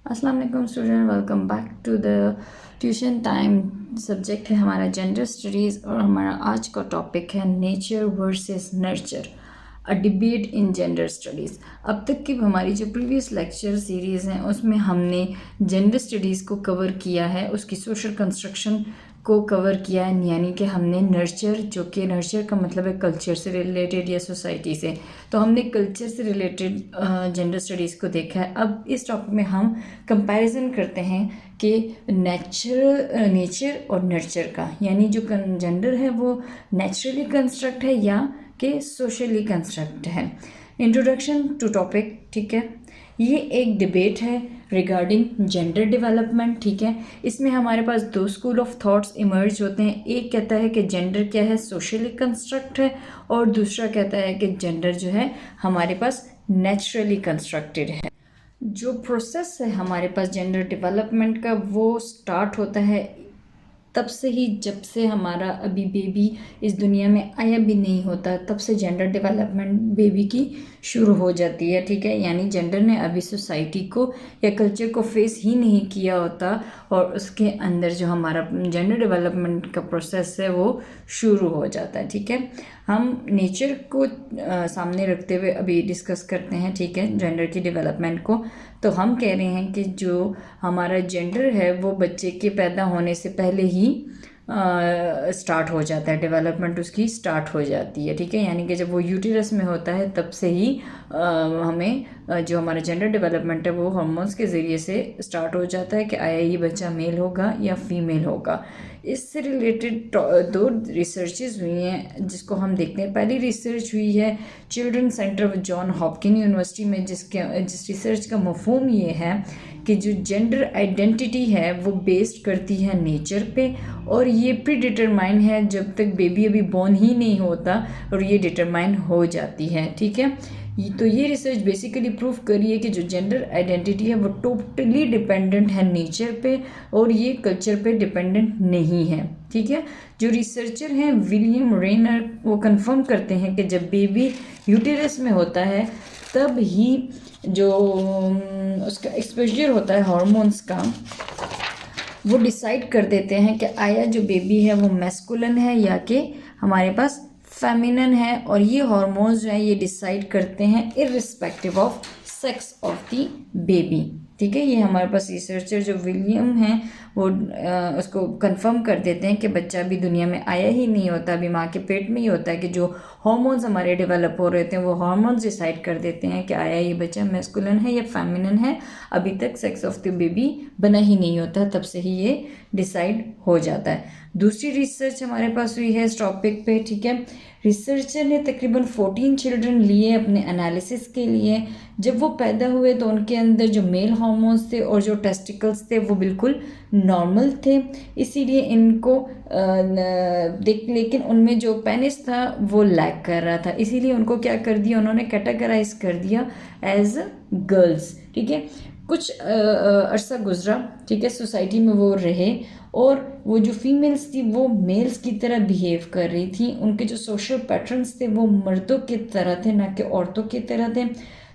अस्सलाम वालेकुम student, welcome back to the tuition time. Subject है हमारा जेंडर स्टडीज़ और हमारा आज का टॉपिक है nature versus nurture, a debate in gender studies. अब तक की हमारी जो प्रीवियस लेक्चर सीरीज़ हैं उसमें हमने जेंडर स्टडीज़ को कवर किया है, उसकी सोशल कंस्ट्रक्शन को कवर किया है, यानी कि हमने नर्चर, जो कि नर्चर का मतलब है कल्चर से रिलेटेड या सोसाइटी से, तो हमने कल्चर से रिलेटेड जेंडर स्टडीज़ को देखा है। अब इस टॉपिक में हम कंपैरिजन करते हैं कि नेचर और नर्चर का, यानी जो जेंडर है वो नेचुरली कंस्ट्रक्ट है या कि सोशली कंस्ट्रक्ट है। इंट्रोडक्शन टू टॉपिक, ठीक है। ये एक डिबेट है रिगार्डिंग जेंडर डेवलपमेंट, ठीक है। इसमें हमारे पास दो स्कूल ऑफ थॉट्स इमर्ज होते हैं। एक कहता है कि जेंडर क्या है, सोशली कंस्ट्रक्ट है, और दूसरा कहता है कि जेंडर जो है हमारे पास नेचुरली कंस्ट्रक्टेड है। जो प्रोसेस है हमारे पास जेंडर डेवलपमेंट का, वो स्टार्ट होता है तब से ही जब से हमारा अभी बेबी इस दुनिया में आया भी नहीं होता, तब से जेंडर डेवलपमेंट बेबी की शुरू हो जाती है, ठीक है। यानी जेंडर ने अभी सोसाइटी को या कल्चर को फेस ही नहीं किया होता और उसके अंदर जो हमारा जेंडर डेवलपमेंट का प्रोसेस है वो शुरू हो जाता है, ठीक है। हम नेचर को सामने रखते हुए अभी डिस्कस करते हैं, ठीक है, जेंडर की डेवलपमेंट को। तो हम कह रहे हैं कि जो हमारा जेंडर है वो बच्चे के पैदा होने से पहले ही स्टार्ट हो जाता है, डेवलपमेंट उसकी स्टार्ट हो जाती है, ठीक है। यानी कि जब वो यूटेरस में होता है तब से ही हमें जो हमारा जेंडर डेवलपमेंट है वो हार्मोन्स के ज़रिए से स्टार्ट हो जाता है कि आया ये बच्चा मेल होगा या फीमेल होगा। इससे रिलेटेड दो रिसर्चेज हुई हैं जिसको हम देखते हैं। पहली रिसर्च हुई है children centre John Hopkin university में, जिस रिसर्च का मफहूम ये है कि जो जेंडर आइडेंटिटी है वो बेस्ड करती है नेचर पे, और ये प्री डिटरमाइन है जब तक बेबी अभी बॉर्न ही नहीं होता और ये डिटरमाइन हो जाती है, ठीक है। तो ये रिसर्च बेसिकली प्रूव करी है कि जो जेंडर आइडेंटिटी है वो टोटली डिपेंडेंट है नेचर पे और ये कल्चर पे डिपेंडेंट नहीं है, ठीक है। जो रिसर्चर हैं विलियम रेनर, वो कंफर्म करते हैं कि जब बेबी यूटेरस में होता है तब ही जो उसका एक्सपोजर होता है हार्मोन्स का, वो डिसाइड कर देते हैं कि आया जो बेबी है वो मैस्कुलिन है या कि हमारे पास फेमिनिन है। और ये हार्मोन्स जो है ये डिसाइड करते हैं irrespective of sex of the baby, ठीक है। ये हमारे पास रिसर्चर जो विलियम हैं वो उसको कंफर्म कर देते हैं कि बच्चा अभी दुनिया में आया ही नहीं होता, अभी माँ के पेट में ही होता है कि जो हार्मोन्स हमारे डेवलप हो रहे थे वो हार्मोन्स डिसाइड कर देते हैं कि आया ये बच्चा मैस्कुलिन है या फेमिनिन है। अभी तक सेक्स ऑफ द बेबी बना ही नहीं होता, तब से ही ये डिसाइड हो जाता है। दूसरी रिसर्च हमारे पास हुई है इस टॉपिक पे, ठीक है। रिसर्चर ने तकरीबन 14 चिल्ड्रन लिए अपने एनालिसिस के लिए। जब वो पैदा हुए तो उनके अंदर जो मेल हार्मोन्स थे और जो टेस्टिकल्स थे वो बिल्कुल नॉर्मल थे, इसीलिए इनको लेकिन उनमें जो पेनिस था वो लैक कर रहा था, इसीलिए उनको क्या कर दिया, उन्होंने कैटेगराइज कर दिया एज गर्ल्स, ठीक है। कुछ अरसा गुजरा, ठीक है, सोसाइटी में वो रहे और वो जो फीमेल्स थी वो मेल्स की तरह बिहेव कर रही थी। उनके जो सोशल पैटर्न्स थे वो मर्दों की तरह थे, ना कि औरतों की तरह थे।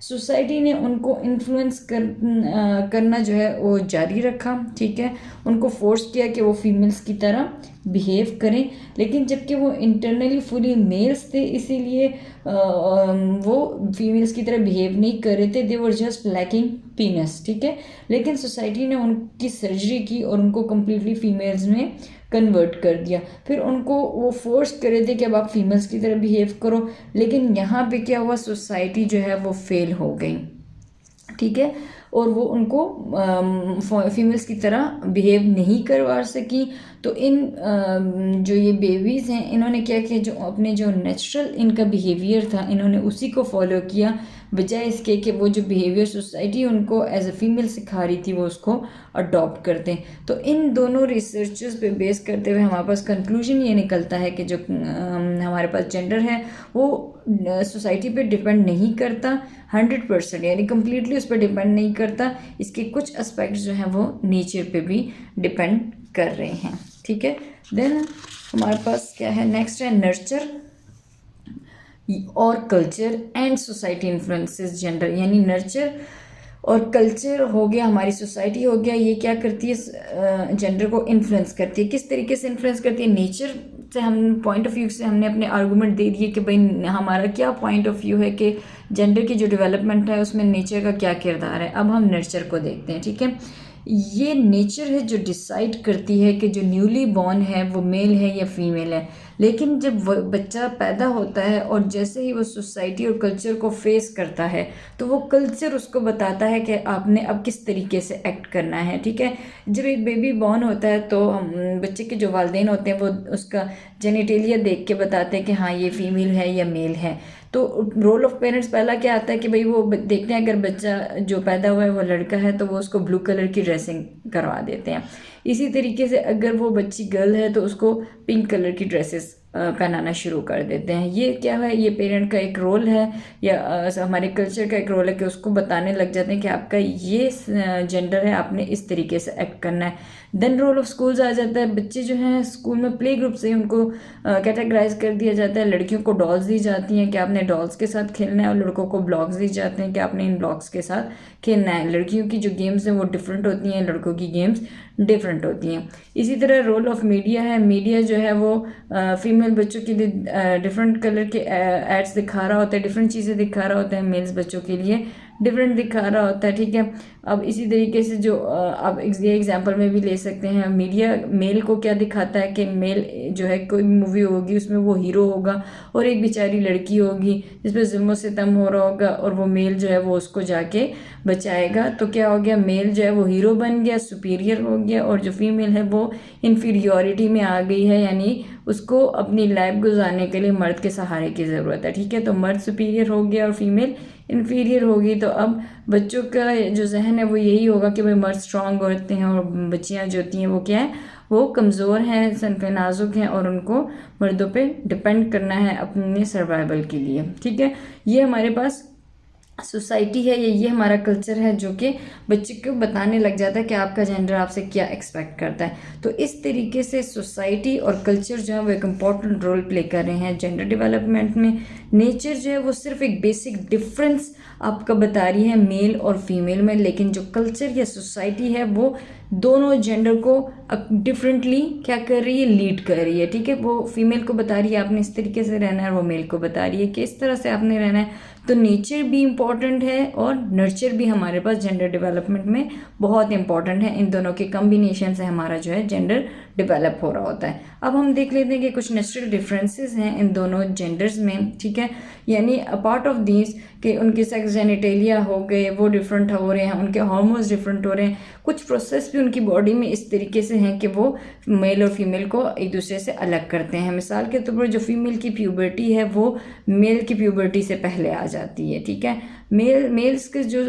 सोसाइटी ने उनको इन्फ्लुएंस करना जो है वो जारी रखा, ठीक है। उनको फोर्स किया कि वो फीमेल्स की तरह बिहेव करें, लेकिन जबकि वो इंटरनली फुली मेल्स थे, इसीलिए वो फीमेल्स की तरह बिहेव नहीं कर रहे थे, दे वर जस्ट लैकिंग पीनस, ठीक है। लेकिन सोसाइटी ने उनकी सर्जरी की और उनको कम्प्लीटली फीमेल्स में कन्वर्ट कर दिया। फिर उनको वो फोर्स कर रहे थे कि अब आप फीमेल्स की तरह बिहेव करो, लेकिन यहाँ पे क्या हुआ, सोसाइटी जो है वो फेल हो गई, ठीक है, और वो उनको फीमेल्स की तरह बिहेव नहीं करवा सकी। तो इन जो ये बेबीज़ हैं इन्होंने क्या किया, जो अपने जो नेचुरल इनका बिहेवियर था इन्होंने उसी को फॉलो किया, बजाय इसके कि वो जो बिहेवियर सोसाइटी उनको एज अ फीमेल सिखा रही थी वो उसको अडॉप्ट करते हैं। तो इन दोनों रिसर्चेस पे बेस करते हुए हमारे पास कंक्लूजन ये निकलता है कि जो हमारे पास जेंडर है वो सोसाइटी पे डिपेंड नहीं करता 100%, यानी कम्प्लीटली उस पर डिपेंड नहीं करता। इसके कुछ एस्पेक्ट्स जो हैं वो नेचर पे भी डिपेंड कर रहे हैं, ठीक है। देन हमारे पास क्या है, नेक्स्ट है नर्चर और culture and society influences gender, यानी नर्चर और कल्चर हो गया, हमारी सोसाइटी हो गया, ये क्या करती है, जेंडर को इन्फ्लुएंस करती है। किस तरीके से इन्फ्लुएंस करती है? नेचर से हम पॉइंट ऑफ व्यू से हमने अपने आर्गूमेंट दे दिए कि भाई हमारा क्या पॉइंट ऑफ व्यू है कि जेंडर की जो डेवलपमेंट है उसमें नेचर का क्या किरदार है। अब हम नर्चर को देखते हैं, ठीक है। ये नेचर है जो डिसाइड करती है कि जो न्यूली बॉर्न है वो मेल है या फीमेल है। लेकिन जब बच्चा पैदा होता है और जैसे ही वो सोसाइटी और कल्चर को फेस करता है तो वो कल्चर उसको बताता है कि आपने अब किस तरीके से एक्ट करना है, ठीक है। जब एक बेबी बॉर्न होता है तो हम बच्चे के जो वालिदैन होते हैं वो उसका जेनिटेलिया देख के बताते हैं कि हाँ ये फीमेल है या मेल है। तो रोल ऑफ पेरेंट्स पहला क्या आता है कि भाई वो देखते हैं अगर बच्चा जो पैदा हुआ है वो लड़का है तो वो उसको ब्लू कलर की ड्रेसिंग करवा देते हैं। इसी तरीके से अगर वो बच्ची गर्ल है तो उसको पिंक कलर की ड्रेसेस पहनाना शुरू कर देते हैं। ये क्या है, ये पेरेंट का एक रोल है या हमारे कल्चर का एक रोल है कि उसको बताने लग जाते हैं कि आपका ये जेंडर है, आपने इस तरीके से एक्ट करना है। देन रोल ऑफ स्कूल्स आ जाता है। बच्चे जो हैं स्कूल में प्ले ग्रुप से ही उनको कैटेगराइज कर दिया जाता है। लड़कियों को डॉल्स दी जाती हैं कि आपने डॉल्स के साथ खेलना है और लड़कों को ब्लॉक्स दी जाते हैं कि आपने इन ब्लॉक्स के साथ खेलना है। लड़कियों की जो गेम्स हैं वो डिफरेंट होती हैं, लड़कों की गेम्स डिफरेंट होती हैं। इसी तरह रोल ऑफ मीडिया है। मीडिया जो है वो फीमेल बच्चों के लिए डिफरेंट कलर के एड्स दिखा रहा होता है, डिफरेंट चीज़ें दिखा रहा होता है। मेल्स बच्चों के लिए डिफरेंट दिखा रहा होता है, ठीक है। अब इसी तरीके से जो अब ये एग्जांपल में भी ले सकते हैं, मीडिया मेल को क्या दिखाता है कि मेल जो है कोई मूवी होगी उसमें वो हीरो होगा और एक बेचारी लड़की होगी जिस पर जुल्म सितम हो रहा होगा और वो मेल जो है वो उसको जाके बचाएगा। तो क्या हो गया, मेल जो है वो हीरो बन गया, सुपीरियर हो गया, और जो फीमेल है वो इन्फीरियोरिटी में आ गई है, यानी उसको अपनी लाइफ गुजारने के लिए मर्द के सहारे की ज़रूरत है, ठीक है। तो मर्द सुपीरियर हो गया और फीमेल इन्फीरियर होगी। तो अब बच्चों का जो जहन है वो यही होगा कि भाई मर्द स्ट्रांग होते हैं और बच्चियां जो होती हैं वो क्या है, वो कमज़ोर हैं, सनफे नाजुक हैं और उनको मर्दों पे डिपेंड करना है अपने सर्वाइवल के लिए, ठीक है। ये हमारे पास सोसाइटी है, ये हमारा कल्चर है जो कि बच्चे को बताने लग जाता है कि आपका जेंडर आपसे क्या एक्सपेक्ट करता है। तो इस तरीके से सोसाइटी और कल्चर जो है वो एक इम्पॉर्टेंट रोल प्ले कर रहे हैं जेंडर डेवलपमेंट में। नेचर जो है वो सिर्फ एक बेसिक डिफरेंस आपका बता रही है मेल और फीमेल में, लेकिन जो कल्चर या सोसाइटी है वो दोनों जेंडर को डिफरेंटली क्या कर रही है, लीड कर रही है, ठीक है। वो फीमेल को बता रही है आपने इस तरीके से रहना है और वो मेल को बता रही है कि इस तरह से आपने रहना है। तो नेचर भी इम्पॉर्टेंट है और नर्चर भी हमारे पास जेंडर डेवलपमेंट में बहुत इंपॉर्टेंट है। इन दोनों के कम्बिनेशन से हमारा जो है जेंडर डेवलप हो रहा होता है। अब हम देख लेते हैं कि कुछ नेचुरल डिफरेंसेस हैं इन दोनों जेंडर्स में, ठीक है। यानी अपार्ट ऑफ दीज कि उनके सेक्स जेनिटेलिया हो गए वो डिफरेंट हो रहे हैं, उनके हार्मोन्स डिफरेंट हो रहे हैं, कुछ प्रोसेस भी उनकी बॉडी में इस तरीके से हैं कि वो मेल और फीमेल को एक दूसरे से अलग करते हैं। मिसाल के तौर पर जो फीमेल की प्यूबर्टी है वो मेल की प्यूबर्टी से पहले आ जाती है, ठीक है। मेल्स के जो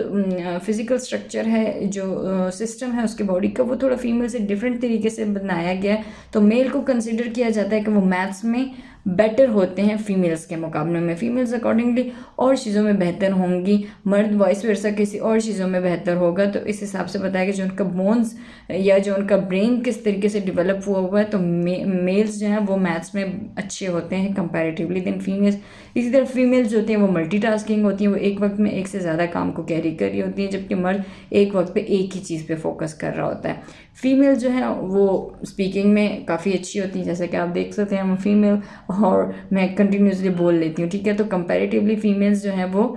फिजिकल स्ट्रक्चर है, जो सिस्टम है उसके बॉडी का, वो थोड़ा फीमेल से डिफरेंट तरीके से बनाया गया है। तो मेल को कंसिडर किया जाता है कि वो मैथ्स में बेटर होते हैं फीमेल्स के मुकाबले में, फीमेल्स अकॉर्डिंगली और चीज़ों में बेहतर होंगी, मर्द वाइस वर्सा किसी और चीज़ों में बेहतर होगा। तो इस हिसाब से बताया कि जो उनका बोन्स या जो उनका ब्रेन किस तरीके से डेवलप हुआ है, तो मेल्स जो हैं वो मैथ्स में अच्छे होते हैं कंपैरेटिवली देन फीमेल्स। इसी तरह फीमेल्स जो होती हैं वो मल्टीटास्किंग होती हैं, वो एक वक्त में एक से ज़्यादा काम को कैरी कर रही होती हैं, जबकि मर्द एक वक्त पे एक ही चीज़ पे फोकस कर रहा होता है। फीमेल जो है वो स्पीकिंग में काफ़ी अच्छी होती है, जैसे कि आप देख सकते हैं, हम फीमेल और मैं कंटिन्यूसली बोल लेती हूँ, ठीक है। तो कंपैरेटिवली फीमेल्स जो हैं वो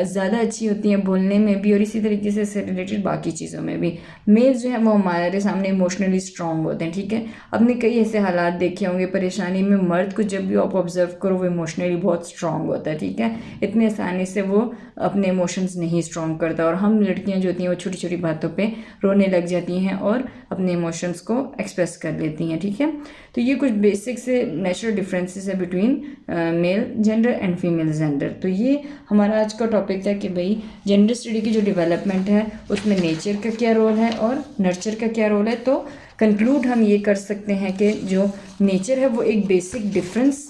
ज़्यादा अच्छी होती हैं बोलने में भी और इसी तरीके से रिलेटेड बाकी चीज़ों में भी। मेल्स जो है वो हमारे सामने इमोशनली स्ट्रांग होते हैं, ठीक है। आपने कई ऐसे हालात देखे होंगे परेशानी में, मर्द को जब भी आप ऑब्जर्व करो वो इमोशनली बहुत स्ट्रांग होता है, ठीक है। इतने आसानी से वो अपने इमोशंस नहीं स्ट्रांग करता, और हम लड़कियां जो होती हैं वो छोटी छोटी बातों पे रोने लग जाती हैं और अपने इमोशंस को एक्सप्रेस कर लेती हैं, ठीक है। तो ये कुछ बेसिक से नेचुरल डिफरेंसेस है between male gender and female gender. तो ये हमारा आज का टॉपिक था कि भाई जेंडर स्टडी की जो डेवलपमेंट है उसमें नेचर का क्या रोल है और नर्चर का क्या रोल है। तो कंक्लूड हम ये कर सकते हैं कि जो नेचर है वो एक बेसिक डिफरेंस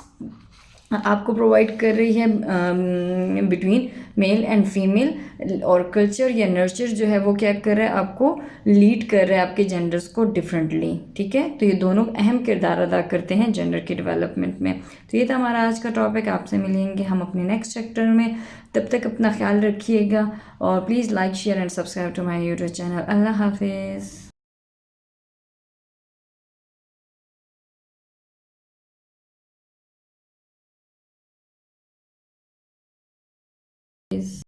आपको प्रोवाइड कर रही है बिटवीन मेल एंड फीमेल, और कल्चर या नर्चर जो है वो क्या कर रहा है, आपको लीड कर रहा है आपके जेंडर्स को डिफरेंटली। ठीक है, तो ये दोनों अहम किरदार अदा करते हैं जेंडर के डेवलपमेंट में। तो ये था हमारा आज का टॉपिक। आपसे मिलेंगे हम अपने नेक्स्ट चैप्टर में। तब तक अपना ख्याल रखिएगा और please like share and subscribe to my YouTube channel. अल्लाह हाफिज़।